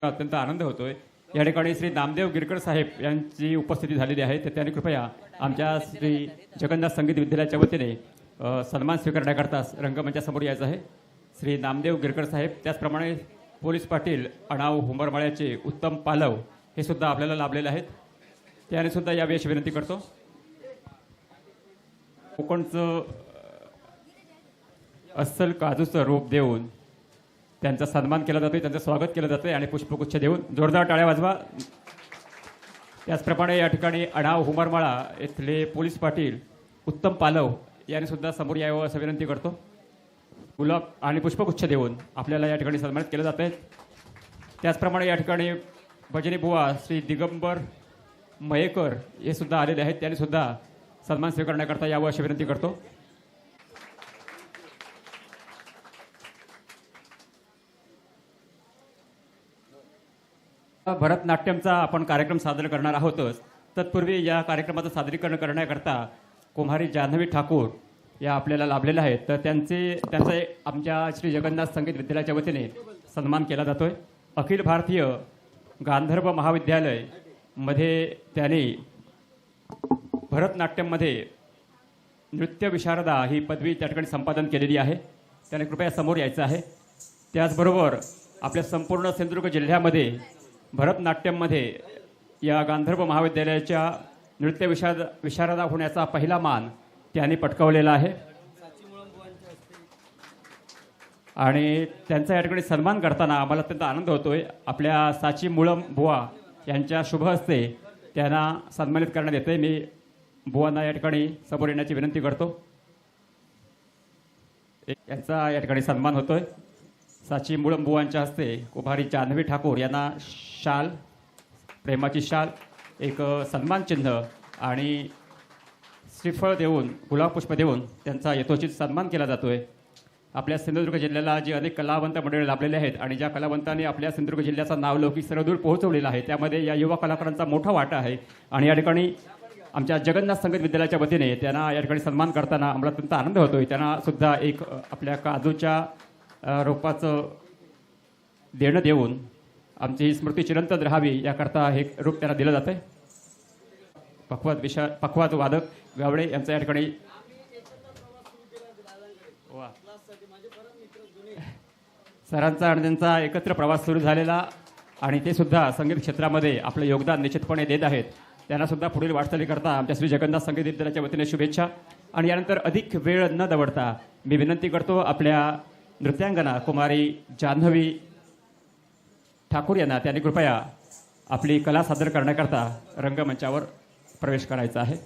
अत्यंत आनंद होतोय। या ठिकाणी श्री नामदेव गिरकर साहेब यांची उपस्थिती झालेली आहे, तर त्यांनी कृपया आमच्या श्री जगन्नाथ संगीत विद्यालयाच्या वतीने सन्मान स्वीकारण्याकरता रंगमंचासमोर यायचं आहे। श्री नामदेव गिरकर साहेब, त्याचप्रमाणे पोलीस पाटील अणाव हुंबरमाळ्याचे उत्तम पालव हे सुद्धा आपल्याला लाभलेले आहेत, त्याने सुद्धा यावेळी विनंती करतो। कोकणचं अस्सल काजूचं रूप देऊन त्यांचा सन्मान केला जातोय, त्यांचं स्वागत केलं जातंय आणि पुष्पगुच्छ देऊन जोरदार टाळ्या वाजवा। त्याचप्रमाणे या ठिकाणी अणाव हुंबरमाळा येथील पोलीस पाटील उत्तम पालव यांनी सुद्धा समोर यावं असं विनंती करतो। गुलाब आणि पुष्पगुच्छ देऊन आपल्याला या ठिकाणी सन्मानित केलं जात आहे। त्याचप्रमाणे या ठिकाणी भजनी बुवा श्री दिगंबर मयेकर हे सुद्धा आलेले आहेत, त्यांनी सुद्धा सन्मान स्वीकारण्याकरता यावं अशी विनंती करतो। भरतनाट्यमचा आपण कार्यक्रम सादर करणार आहोतच, तत्पूर्वी या कार्यक्रमाचं सादरीकरण करण्याकरता कुमारी जान्हवी ठाकूर या आपल्याला लाभलेल्या आहेत, तर त्यांचा आमच्या श्री जगन्नाथ संगीत विद्यालयाच्या वतीने सन्मान केला जातोय। अखिल भारतीय गांधर्व महाविद्यालय मध्ये त्यांनी भरतनाट्यममध्ये नृत्य विशारदा ही पदवी त्या ठिकाणी संपादन केलेली आहे, त्याने कृपया समोर यायचं आहे। त्याचबरोबर आपल्या संपूर्ण सिंधुदुर्ग जिल्ह्यामध्ये भरतनाट्यममध्ये या गांधर्व महाविद्यालयाच्या नृत्य विशारदा होण्याचा पहिला मान त्यांनी पटकावलेला आहे आणि त्यांचा या ठिकाणी सन्मान करताना आम्हाला अत्यंत आनंद होतोय। आपल्या साची मुळम बुवा यांच्या शुभ हस्ते त्यांना सन्मानित करण्यात येते। मी बुवांना या ठिकाणी समोर येण्याची विनंती करतो। यांचा या ठिकाणी सन्मान होतोय। साची मुळम बुवांच्या हस्ते कुमारी जान्हवी ठाकूर यांना शाल, प्रेमाची शाल, एक सन्मान चिन्ह आणि श्रीफळ देऊन, गुलाब पुष्प देऊन त्यांचा यथोचित सन्मान केला जातोय। आपल्या सिंधुदुर्ग जिल्ह्याला जे अनेक कलावंत मंडळी लाभलेले आहेत आणि ज्या कलावंतांनी आपल्या सिंधुदुर्ग जिल्ह्याचं नावलौकिक सर्वदूर पोहोचवलेलं आहे, त्यामध्ये या युवा कलाकारांचा मोठा वाटा आहे आणि या ठिकाणी आमच्या जगन्नाथ संगीत विद्यालयाच्या वतीने त्यांना या ठिकाणी सन्मान करताना आम्हाला अत्यंत आनंद होतोय। त्यांना सुद्धा एक आपल्या काजूच्या रोपाचं देणं देऊन आमची स्मृती चिरंतन राहावी याकरता हे रूप त्यांना दिलं जातं आहे। पखवाज वादक गावडे यांचा या ठिकाणी सरांचा आणि त्यांचा एकत्र प्रवास सुरू झालेला आणि ते सुद्धा संगीत क्षेत्रामध्ये आपलं योगदान निश्चितपणे देत आहेत, त्यांना सुद्धा पुढील वाटचालीकरता आमच्या श्री जगन्नाथ संगीत विद्यालयाच्या वतीने शुभेच्छा। आणि यानंतर अधिक वेळ न दवडता मी विनंती करतो आपल्या नृत्यांगना कुमारी जान्हवी ठाकूर यांना त्यांनी कृपया आपली कला सादर करण्याकरता रंगमंचावर प्रवेश करायचा आहे।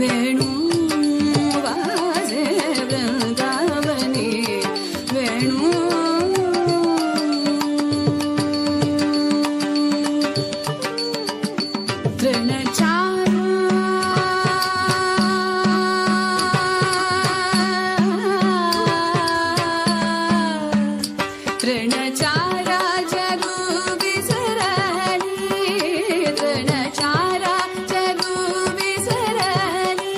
वेणू वाजे वृंदावनी वेणू तृणचारा जगू विसरली तृणचारा जगू विसरली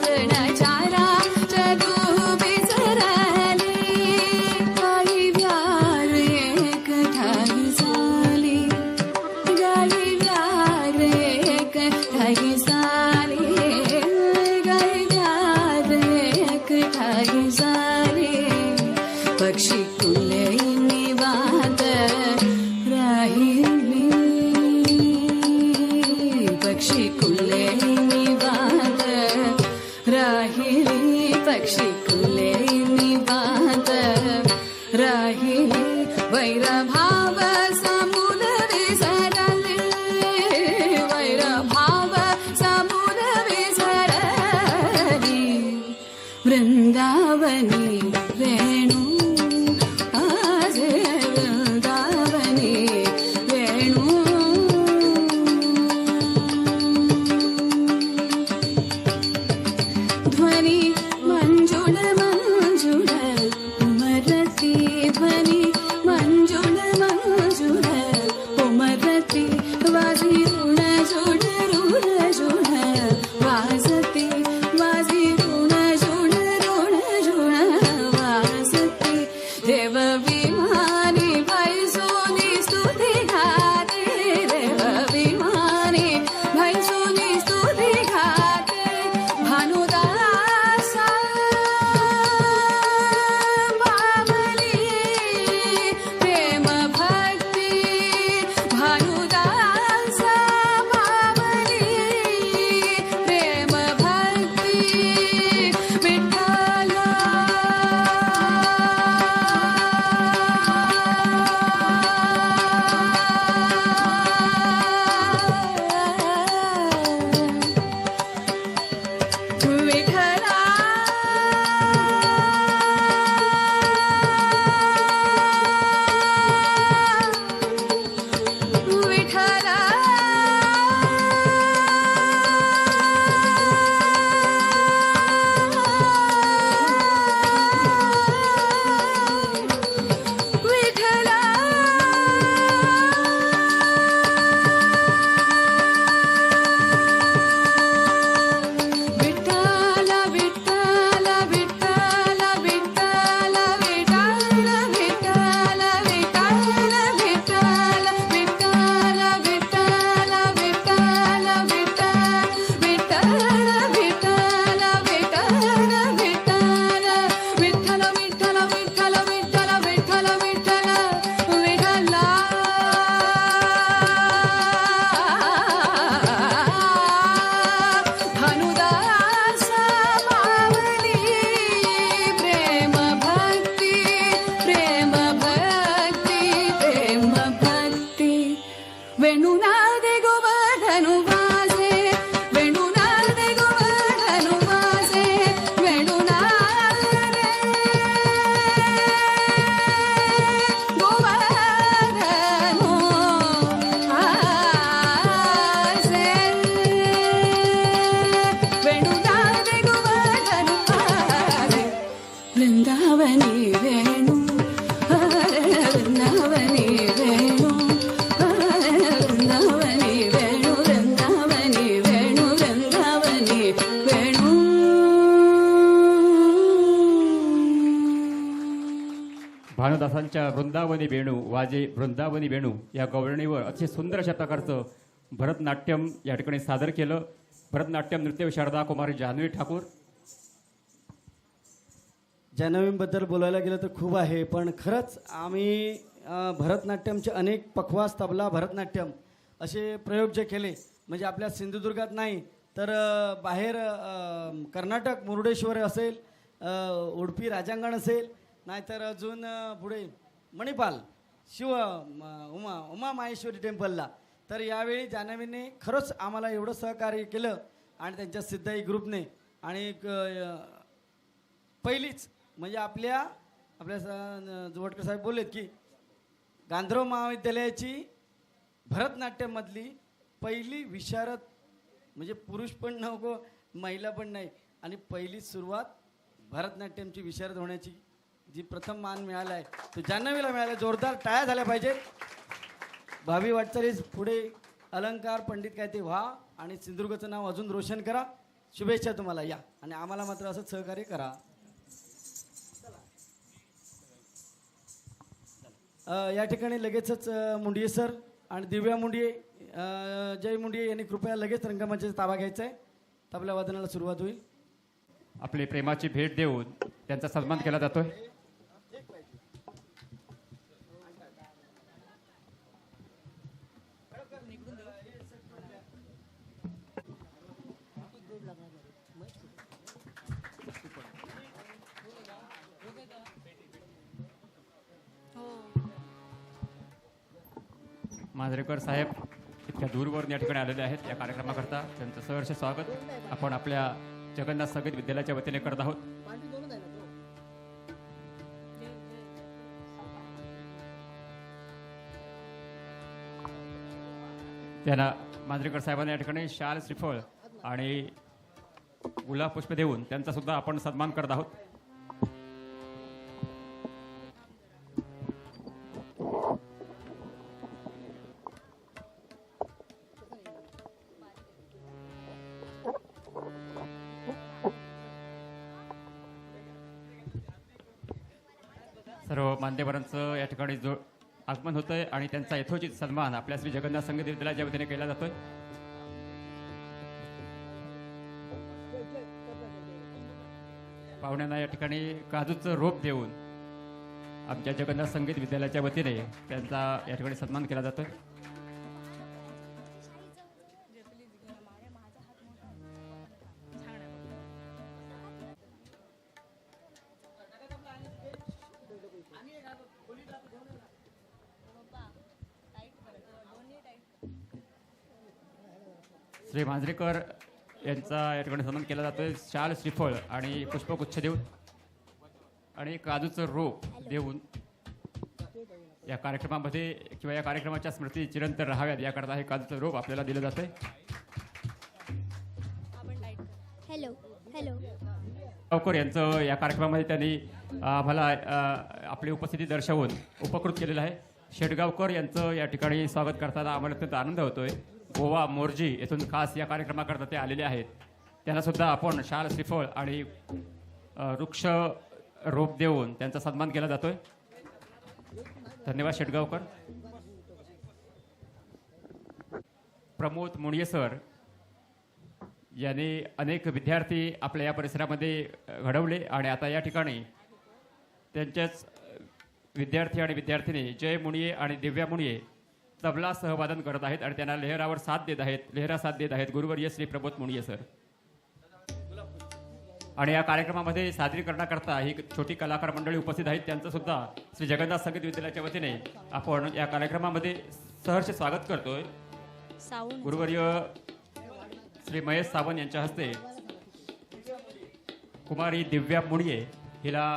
तृणचारा जगू विसरली गाई व्यार एक ठाई साली गाई व्यार एक ठाई साली गाई व्यार एक ठाई साली पक्षी कुले निवात राहिली पक्षी कुले निवात राहिली पक्षी कुले निवात राहिली वैरभाव समुद विसरले वैरभाव समुद विसरली वृंदावनी वेणू आजे वृंदावनी वेणू ध्वनि मंजुळ मंजुळ उमरती ध्वनि मंजुळ मंजुळ उमरती वाजी ऋण जुळ जुळ वाजती वाजी ऋण जुळ वाजती देव विमानी भैसोनी स्तुती घाते देव विमानी भैसोनी स्तुती घाते भानुदासा बावली प्रेम भक्ती भानुदासा बावली प्रेम भक्ती वेणुनादे गोवर्धनु वाजे वेणुनादे गोवर्धनु वाजे वेणुनादे गोवर्धनु वाजे वेणुनादे गोवर्धनु वाजे वृंदावनी वेणु वृंदावनी वेणु वृंदावनी वेणु वृंदावनी वेणु वृंदावनी वेणु भानुदासांच्या वृंदावनी वेणू वाजे वृंदावनी वेणू या गवळणीवर अतिशय सुंदर अशा प्रकारचं भरतनाट्यम या ठिकाणी सादर केलं. भरतनाट्यम नृत्य शारदा कुमारी जान्हवी ठाकूर. जान्हवीबद्दल बोलायला गेलं तर खूप आहे, पण खरंच आम्ही भरतनाट्यमचे अनेक पखवाज तबला भरतनाट्यम असे प्रयोग जे केले म्हणजे आपल्या सिंधुदुर्गात नाही तर बाहेर कर्नाटक मुरुडेश्वर असेल, उडपी राजांगण असेल, नाहीतर अजून पुढे मणिपाल शिव उमा माहेश्वरी टेम्पलला. तर यावेळी जान्हवीने खरंच आम्हाला एवढं सहकार्य केलं आणि त्यांच्या सिद्धाई ग्रुपने आणि एक पहिलीच म्हणजे आपल्या जोवटकर साहेब बोललेत की गांधर्व महाविद्यालयाची भरतनाट्यममधली पहिली विशारद म्हणजे पुरुष पण नको महिला पण नाही आणि पहिली सुरुवात भरतनाट्यमची विशारद होण्याची जी प्रथम मान मिळाला आहे तो जान्हवीला मिळाला. जोरदार टाळ्या झाल्या पाहिजेत. भावी वाटचालीस पुढे अलंकार पंडित काय ते व्हा आणि सिंधुदुर्गचं नाव अजून रोशन करा. शुभेच्छा तुम्हाला. या आणि आम्हाला मात्र असंच सहकार्य करा. या ठिकाणी लगेचच मुंडिये सर आणि दिव्या मुंडिये जय मुंडिये यांनी कृपया लगेच रंगमंचाचा ताबा घ्यायचा आहे. तबला वादनाला सुरुवात होईल. आपली प्रेमाची भेट देऊन त्यांचा सन्मान केला जातोय. मांजरेकर साहेब इतक्या दूरवरून या ठिकाणी आलेले आहेत या कार्यक्रमाकरता. त्यांचं सहर्ष स्वागत आपण आपल्या जगन्नाथ संगीत विद्यालयाच्या वतीने करत आहोत. त्यांना मांजरेकर साहेबांना या ठिकाणी शाल श्रीफळ आणि गुलाब पुष्प देऊन त्यांचा सुद्धा आपण सन्मान करत आहोत. सर्व मान्यवरांचं या ठिकाणी आगमन होतंय आणि त्यांचा यथोचित सन्मान आपल्या श्री जगन्नाथ संगीत विद्यालयाच्या वतीने केला जातोय. पाहुण्यांना या ठिकाणी काजूचं रोप देऊन आमच्या जगन्नाथ संगीत विद्यालयाच्या वतीने त्यांचा या ठिकाणी सन्मान केला जातोय. श्री मांजरेकर यांचा या ठिकाणी सन्मान केला जातोय. शाल श्रीफळ आणि पुष्पगुच्छ देऊन आणि काजूचं रोप देऊन या कार्यक्रमामध्ये किंवा या कार्यक्रमाच्या स्मृती चिरंतन राहाव्यात याकरता हे काजूचं रोप आपल्याला दिलं जातंय. हॅलो हॅलो गावकर यांचं या कार्यक्रमामध्ये त्यांनी आम्हाला आपली उपस्थिती दर्शवून उपकृत केलेलं आहे. शेटगावकर यांचं या ठिकाणी स्वागत करताना आम्हाला अत्यंत आनंद होतोय. गोवा मोर्जी येथून खास या कार्यक्रमाकरता ते आलेले आहेत. त्यांना सुद्धा आपण शाल श्रीफळ आणि वृक्ष रोप देऊन त्यांचा सन्मान केला जातोय. धन्यवाद शेटगावकर. प्रमोद मुंडिये सर यांनी अनेक विद्यार्थी आपल्या या परिसरामध्ये घडवले आणि आता या ठिकाणी त्यांच्याच विद्यार्थी आणि विद्यार्थिनी जय मुंडिये आणि दिव्या मुंडिये तबला सहवादन करत आहेत आणि त्यांना लेहरावर साथ देत आहेत. लेहरा साथ देत आहेत गुरुवर्य श्री प्रमोद मुंडिये सर. आणि या कार्यक्रमामध्ये सादरीकरणाकरता ही छोटी कलाकार मंडळी उपस्थित आहेत. त्यांचं सुद्धा श्री जगन्नाथ संगीत विद्यालयाच्या वतीने आपण या कार्यक्रमामध्ये सहर्ष स्वागत करतोय. गुरुवर्य श्री महेश सावंत यांच्या हस्ते कुमारी दिव्या मुंडिये हिला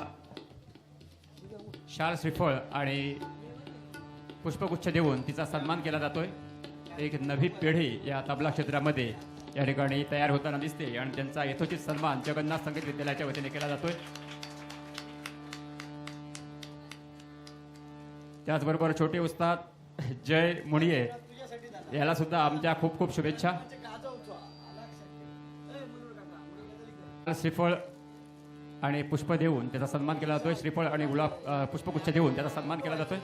शाल श्रीफळ आणि पुष्पगुच्छ देऊन तिचा सन्मान केला जातोय. एक नवी पिढी या तबला क्षेत्रामध्ये या ठिकाणी तयार होताना दिसते आणि त्यांचा यथोचित सन्मान जगन्नाथ संगीत विद्यालयाच्या वतीने केला जातोय. त्याचबरोबर छोटे उस्ताद जय मुंडिये याला सुद्धा आमच्या खूप खूप शुभेच्छा. श्रीफळ आणि पुष्प देऊन त्याचा सन्मान केला जातोय. श्रीफळ आणि गुलाब पुष्पगुच्छ देऊन त्याचा सन्मान केला जातोय.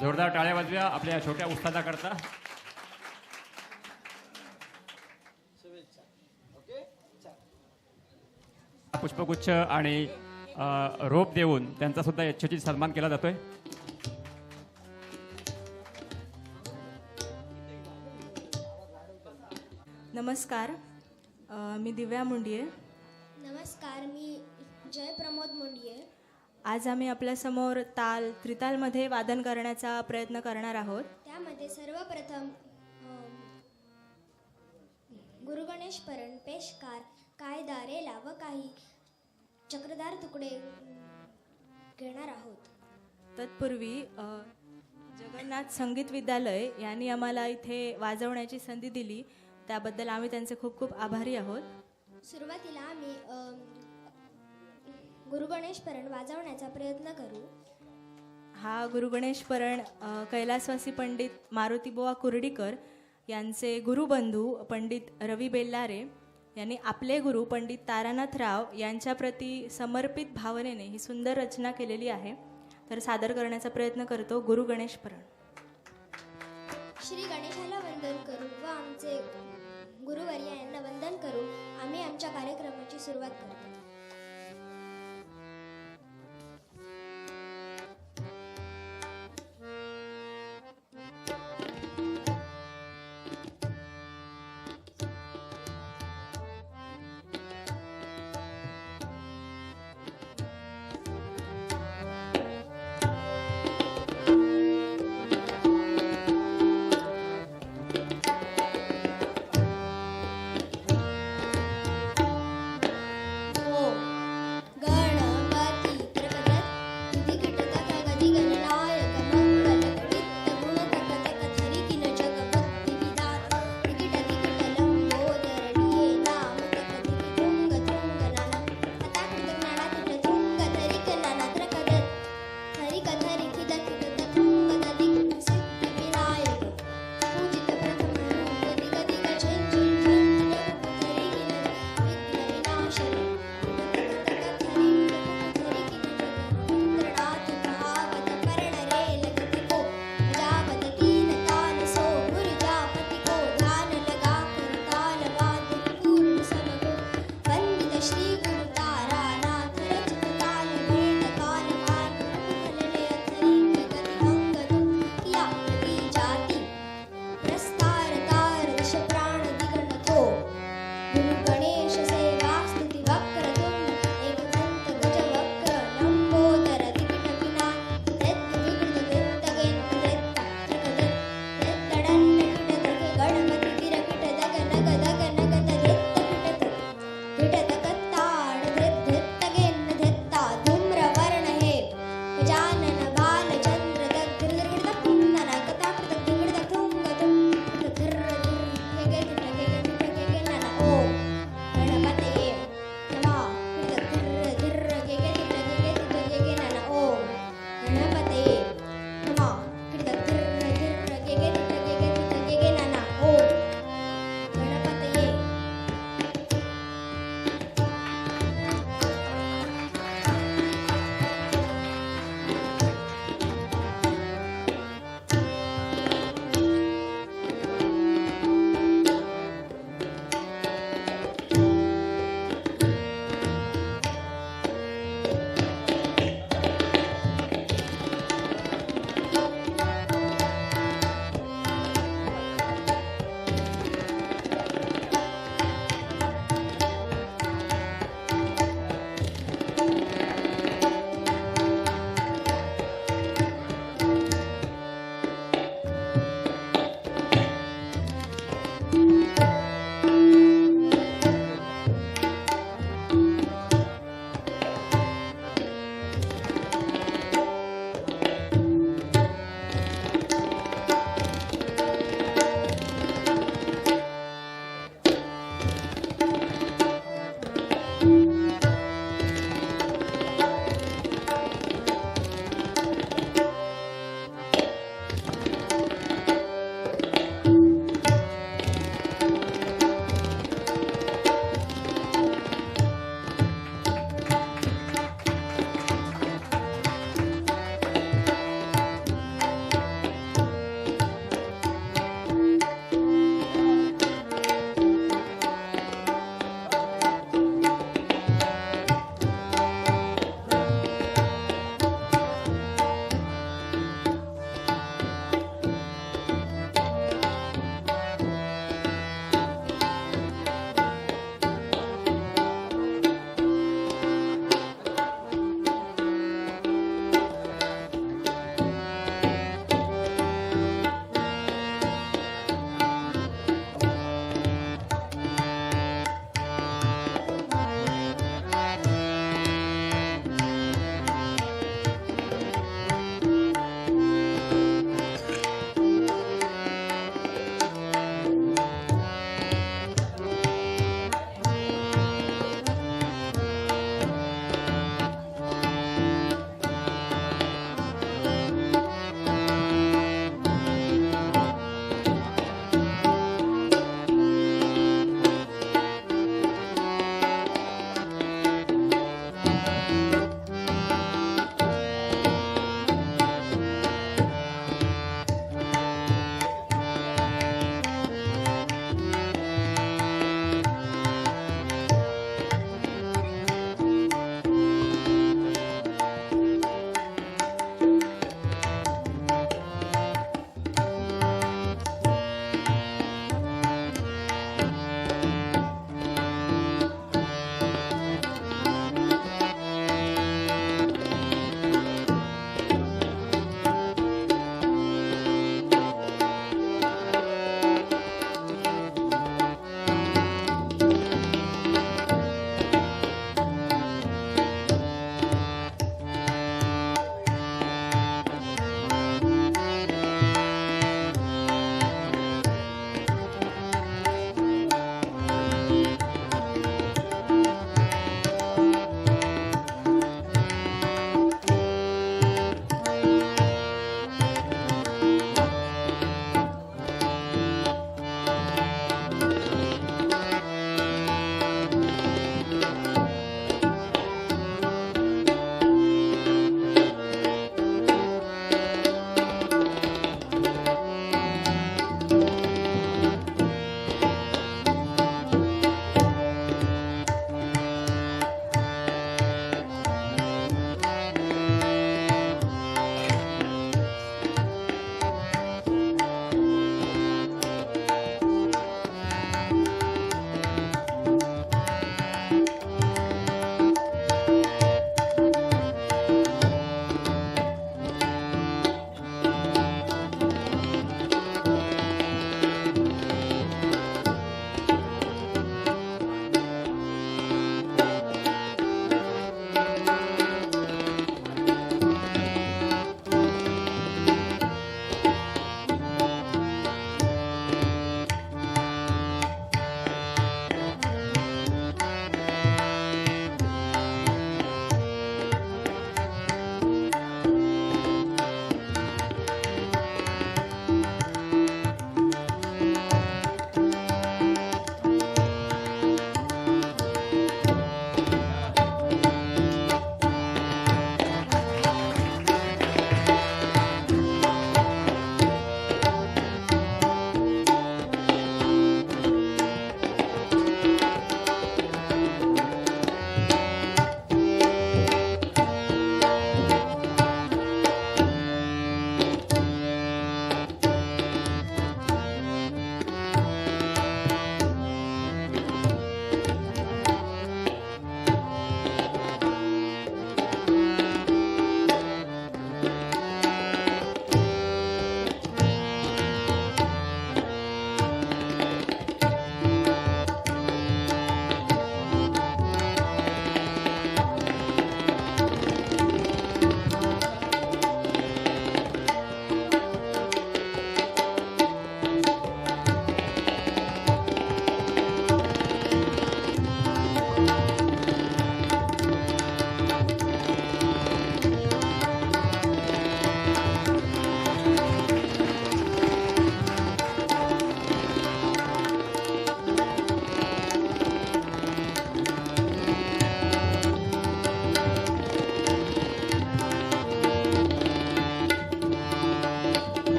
जोरदार टाळ्या वाजव्या आपल्या छोट्या उस्तादाकरता. पुष्पगुच्छ आणि रोप देऊन त्यांचा सुद्धा यशस्वी सन्मान केला जातोय. नमस्कार, मी दिव्या मुंडिये. नमस्कार, मी जय प्रमोद मुंडिये. आज आम्ही आपल्यासमोर ताल त्रितालमध्ये वादन करण्याचा प्रयत्न करणार आहोत. त्यामध्ये सर्वप्रथम गुरुगणेश परण पेशकार कायदा रेला व काही चक्रधार तुकडे घेणार आहोत. तत्पूर्वी जगन्नाथ संगीत विद्यालय यांनी आम्हाला इथे वाजवण्याची संधी दिली, त्याबद्दल आम्ही त्यांचे खूप खूप आभारी आहोत. सुरुवातीला आम्ही गुरुगणेश परण वाजवण्याचा प्रयत्न करू. हा गुरुगणेश परण कैलासवासी पंडित मारुतीबुवा कुर्डीकर यांचे गुरुबंधू पंडित रवी बेल्लारे यांनी आपले गुरु पंडित तारानाथ राव यांच्याप्रती समर्पित भावनेने ही सुंदर रचना केलेली आहे. तर सादर करण्याचा प्रयत्न करतो गुरुगणेश परण. श्री गणेशाला वंदन करू व आमचे गुरुवर्य यांना वंदन करू आम्ही आमच्या कार्यक्रमाची सुरुवात करतो.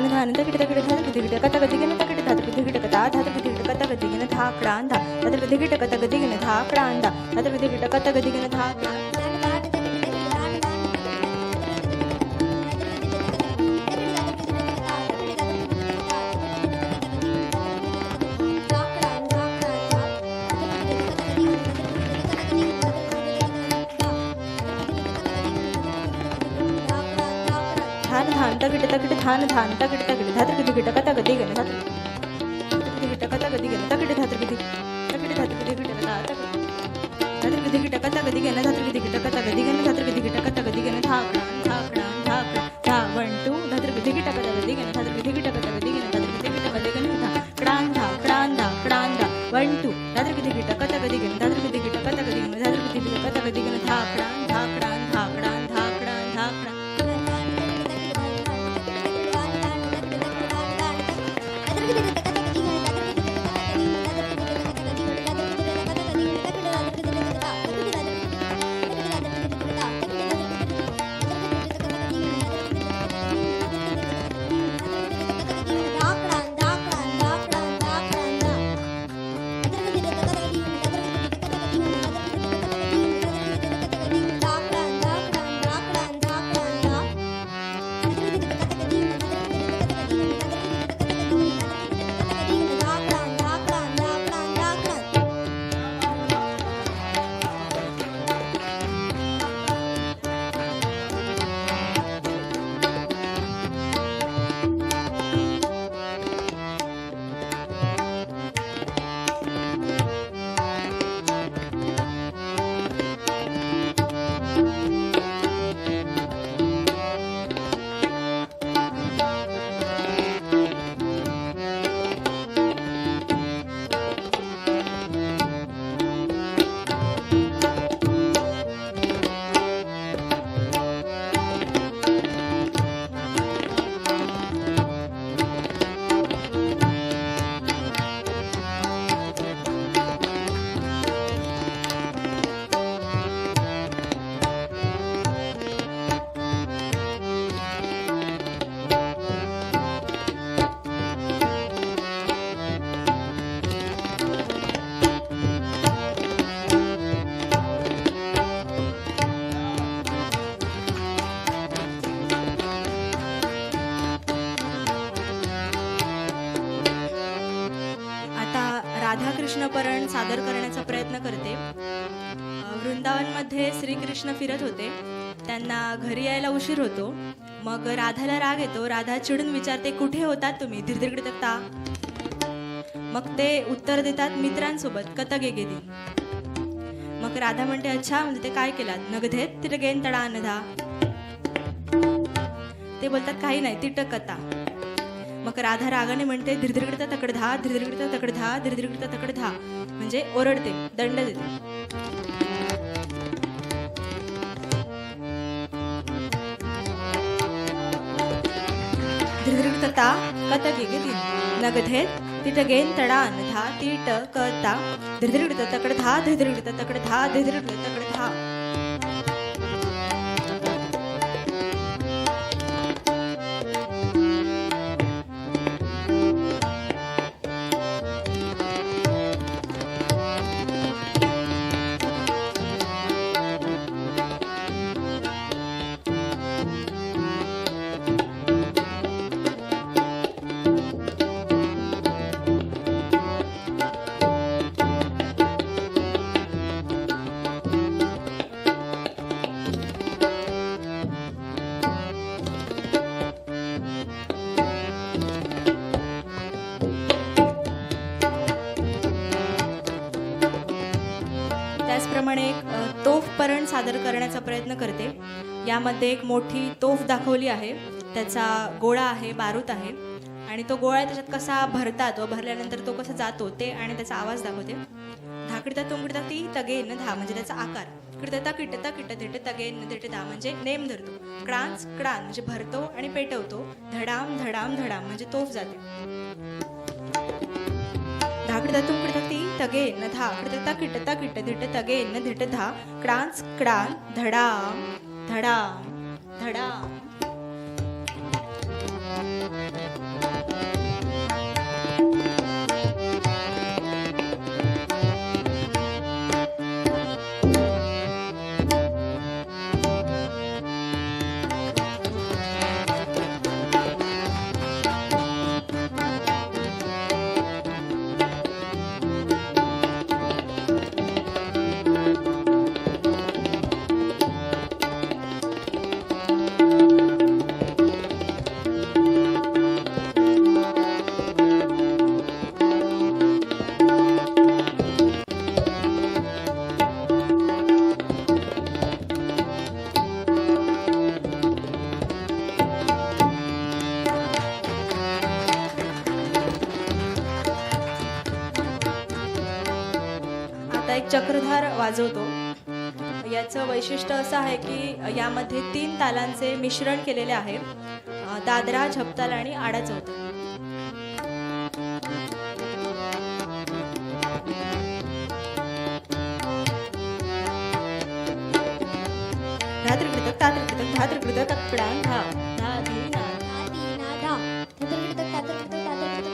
धान धान तकिट तकिट धातर गदिगिट कता गदिगिन तकिट धातर गदिगिट कता धातर गदिगिट कता गदिगिन धा क्रांधा धातर गदिगिट कता गदिगिन धा क्रांधा धातर गदिगिट कता गदिगिन धा धान धान तकिट तकिट धान धान तकिट तकिट धातर गदिगिट कता गदिगिन धातर गदिगिट कता गदिगिन तकिट धातर गदिगिट तकिट धातर गदिगिट कता धातर गदिगिट कता गदिगिन धातर गदिगिट कता गदिगिन धातर गदिगिट कता गदिगिन धा धा 1 2 धातर गदिगिट कता गदिगिन धातर गदिगिट कता गदिगिन धातर गदिगिट गदिगिन धा क्रांधा 1 2 धातर गदिगिट कता गदिगिन धातर गदिगिट कता गदिगिन धातर गदिगिट कता गदिगिन धा क्रांधा राधाकृष्णपरण सादर करण्याचा प्रयत्न करते. वृंदावनमध्ये श्रीकृष्ण फिरत होते. त्यांना घरी यायला उशीर होतो. मग राधाला राग येतो. राधा चिडून विचारते, कुठे होतात तुम्ही? धीरधीरकडे तक्ता. मग ते उत्तर देतात, मित्रांसोबत कतगे गेली. मग राधा म्हणते, अच्छा, म्हणजे ते काय केलात? नगधेत तिरगेन तडा नधा. ते बोलतात, काही नाही, तिटक कथा. मग राधा रागाने म्हणते, धीरधीरकडे तकड धा, धीरधीरकडे तकड धा, धीरधीरकडे तकड धा, म्हणजे ओरडते, दंड देते. धीरधीरकडे तता कतगे गेली. नगधेत तिटगेन तडा नधा, तिट कता. धीरधीरकडे तकड धा, धीरधीरकडे तकड धा, धीरधीरकडे तकड धा. त्याचप्रमाणे एक तोफ परण सादर करण्याचा प्रयत्न करते. यामध्ये एक मोठी तोफ दाखवली आहे. त्याचा गोळा आहे, बारूद आहे, आणि तो गोळा त्याच्यात कसा भरतात व भरल्यानंतर तो कसा जातो ते आणि त्याचा आवाज दाखवते. धाकडता तुंकडता ती तगे न धा, म्हणजे त्याचा आकार. किडता किटता किट धिट तगे न धिट धा, म्हणजे नेम धरतो. क्रांच क्रांत म्हणजे भरतो आणि पेटवतो. धडाम धडाम धडाम म्हणजे तोफ जाते. धाकडता तुंकडता ती तगे न धा, किडता किटता किट धिट तगे न धिट धा, क्रांच क्रांत धडाम धडाम धडाम. तुतार वाजवतो. याचं वैशिष्ट्य असं आहे की यामध्ये 3 तालांचे मिश्रण केलेले आहे, दादरा, झपताल आणि आडा चौताल. धातृकृतक तातृकृतक धातृकृतक तक्कडा धा धा धी ना धा धी ना धा थतरकृतक तातरकृतक तातरकृतक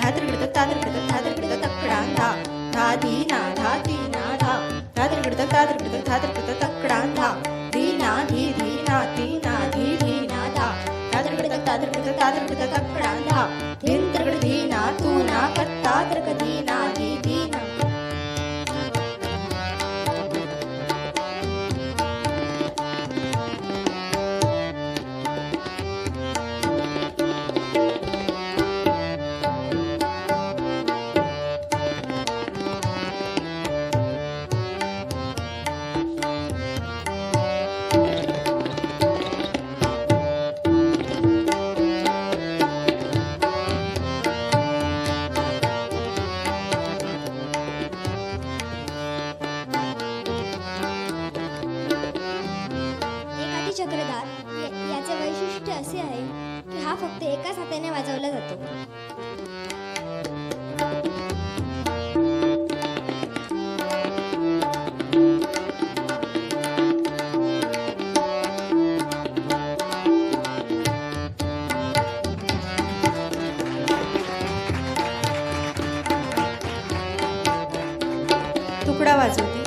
धातृकृतक तातृकृतक धातृकृतक तक्कडा धा धा धी ना धा धी ना धा धातृकृतक तातृकृतक धातृकृतक तक्कडा धा धी ना धी धी ना धी ना धी धी ना धा धातृकृतक तातृकृतक तातृकृतक तक्कडा धा धिन तृकड धी ना तू ना कत्ता तृक धी ना धी धी ना. एकाठी चक्रधार याचे वैशिष्ट्य असे आहे की हा फक्त एकाच हाताने वाजवला जातो. तुकडा वाजवते.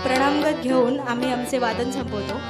प्रणामगत घेऊन आम्ही आमचे वादन संपवतो.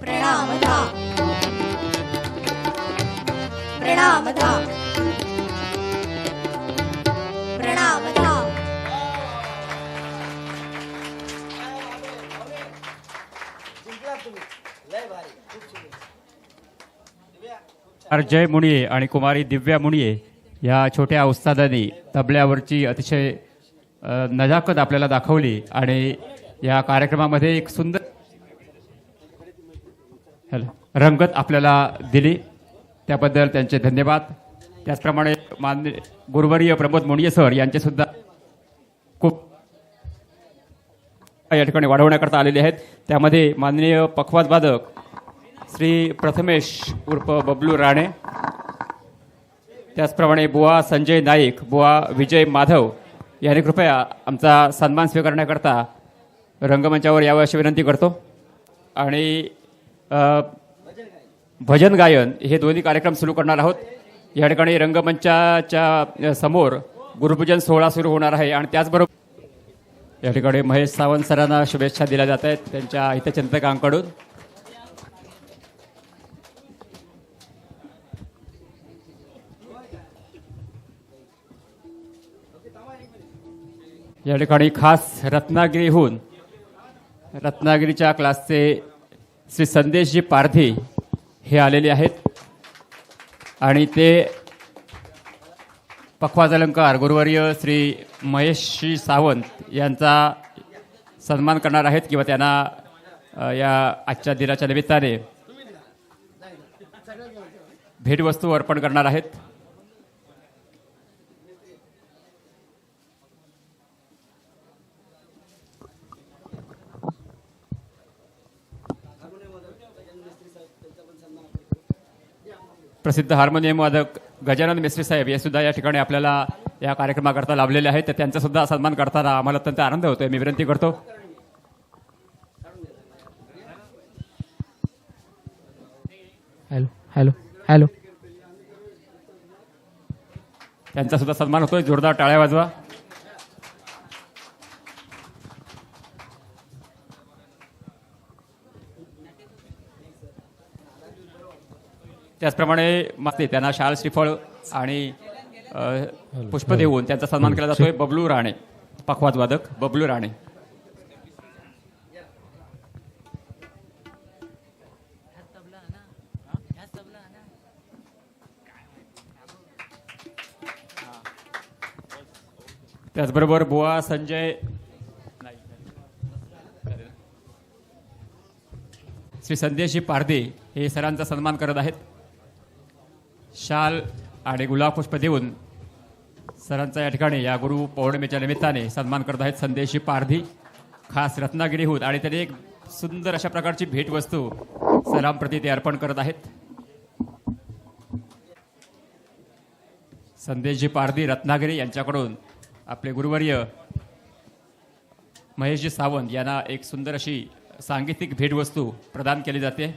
प्रणामधा प्रणामधा प्रणामधा. जय मुणिये आणि कुमारी दिव्या मुणिये या छोट्या उस्तादांनी तबल्यावरची अतिशय नजाकत आपल्याला दाखवली आणि या कार्यक्रमामध्ये एक सुंदर रंगत आपल्याला दिली, त्याबद्दल त्यांचे धन्यवाद. त्याचप्रमाणे माननीय गुरुवर्य प्रमोद मुणिये सर यांचे सुद्धा खूप या ठिकाणी वाढवण्याकरता आलेले आहेत. त्यामध्ये माननीय पखवाज वादक श्री प्रथमेश उर्फ बबलू राणे, त्याचप्रमाणे बुवा संजय नाईक, बुवा विजय माधव यांनी कृपया आमचा सन्मान स्वीकारण्याकरता रंगमंचावर यावं अशी विनंती करतो. आणि भजन गायन हे दोन्ही कार्यक्रम सुरू करणार आहोत. या ठिकाणी रंगमंचाच्या समोर गुरुपूजन सोहळा सुरू होणार आहे आणि त्याचबरोबर या ठिकाणी महेश सावंत सरांना शुभेच्छा दिल्या जात आहेत त्यांच्या हितचिंतकांकडून. या ठिकाणी खास रत्नागिरीहून रत्नागिरीच्या क्लासचे श्री संदेशजी पारधी हे आलेले आहेत आणि ते पखवाज अलंकार गुरुवर्य श्री महेशजी सावंत यांचा सन्मान करणार आहेत किंवा त्यांना या आजच्या दिनाच्या निमित्ताने भेटवस्तू अर्पण करणार आहेत. प्रसिद्ध हार्मोनियम वादक गजानन मिस्त्री साहेब हे सुद्धा या ठिकाणी आपल्याला या कार्यक्रमाकरता लाभलेले आहेत. तर त्यांचा सुद्धा सन्मान करताना आम्हाला अत्यंत आनंद होतोय. मी विनंती करतो हॅलो हॅलो हॅलो त्यांचा सुद्धा सन्मान होतोय. जोरदार टाळ्या वाजवा. त्याचप्रमाणे मागते त्यांना शाल श्रीफळ आणि पुष्प देऊन त्यांचा सन्मान केला जातोय. बबलू राणे पखवाज वादक बबलू राणे. त्याचबरोबर बुवा संजय श्री संदेशजी पारधी हे सरांचा सन्मान करत आहेत. शाल आणि गुलाब पुष्प देऊन सरांचा या ठिकाणी या गुरु पौर्णिमेच्या निमित्ताने सन्मान करत आहेत संदेशजी पारधी खास रत्नागिरीहून आणि त्यांनी एक सुंदर अशा प्रकारची भेटवस्तू सरांप्रती ते अर्पण करत आहेत. संदेशजी पारधी रत्नागिरी यांच्याकडून आपले गुरुवर्य महेशजी सावंत यांना एक सुंदर अशी सांगीतिक भेटवस्तू प्रदान केली जाते.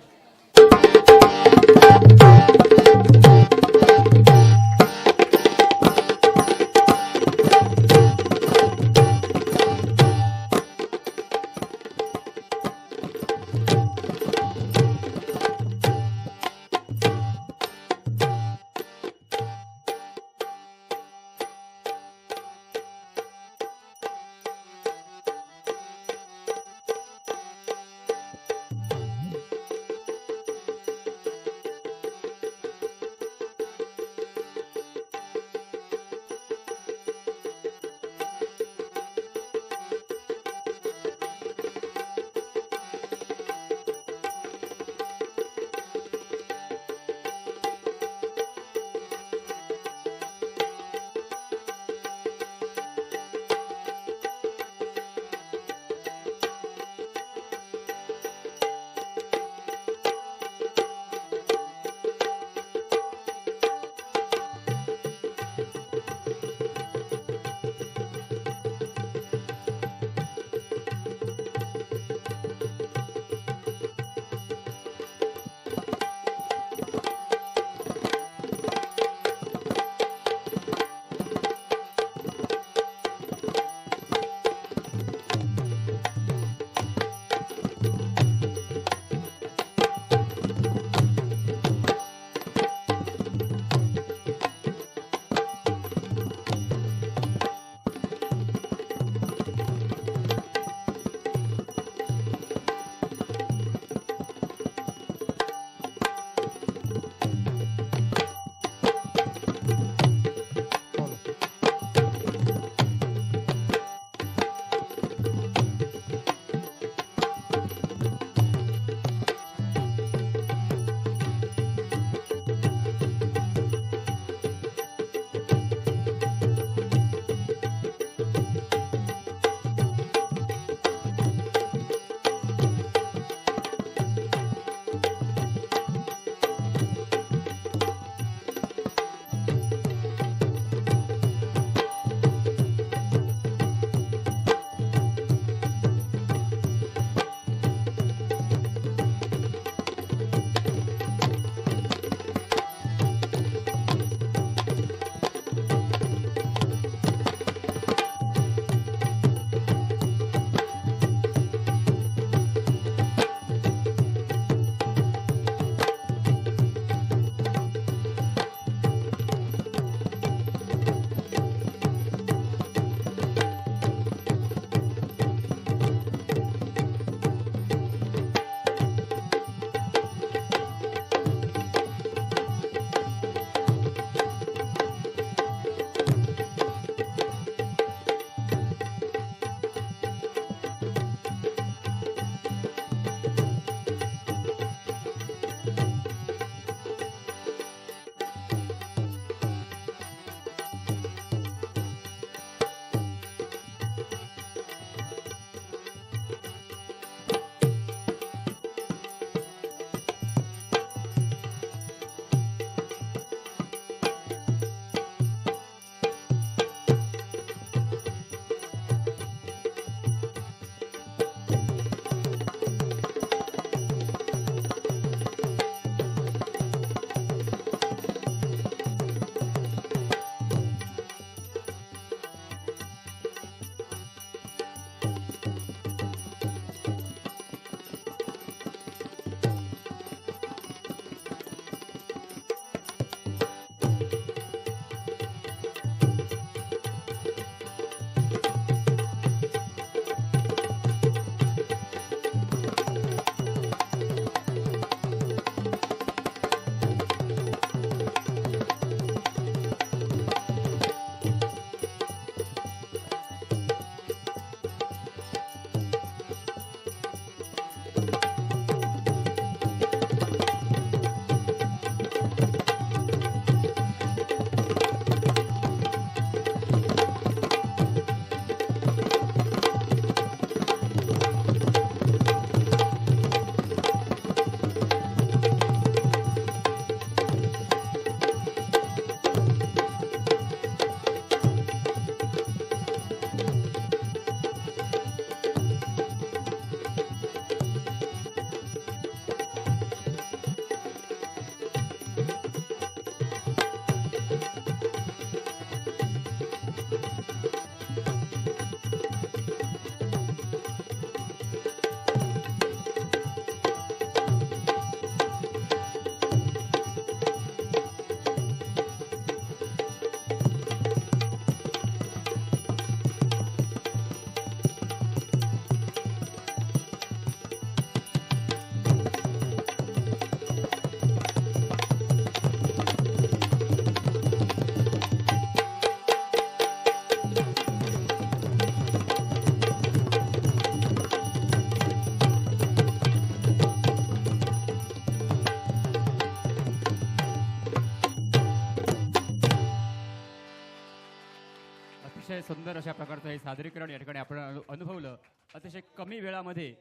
अतिशय सुंदर अशा प्रकारचं हे सादरीकरण या ठिकाणी आपण अनुभवलं. अतिशय कमी वेळामध्ये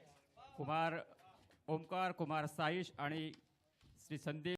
कुमार ओमकार, कुमार साईश आणि श्री संदीप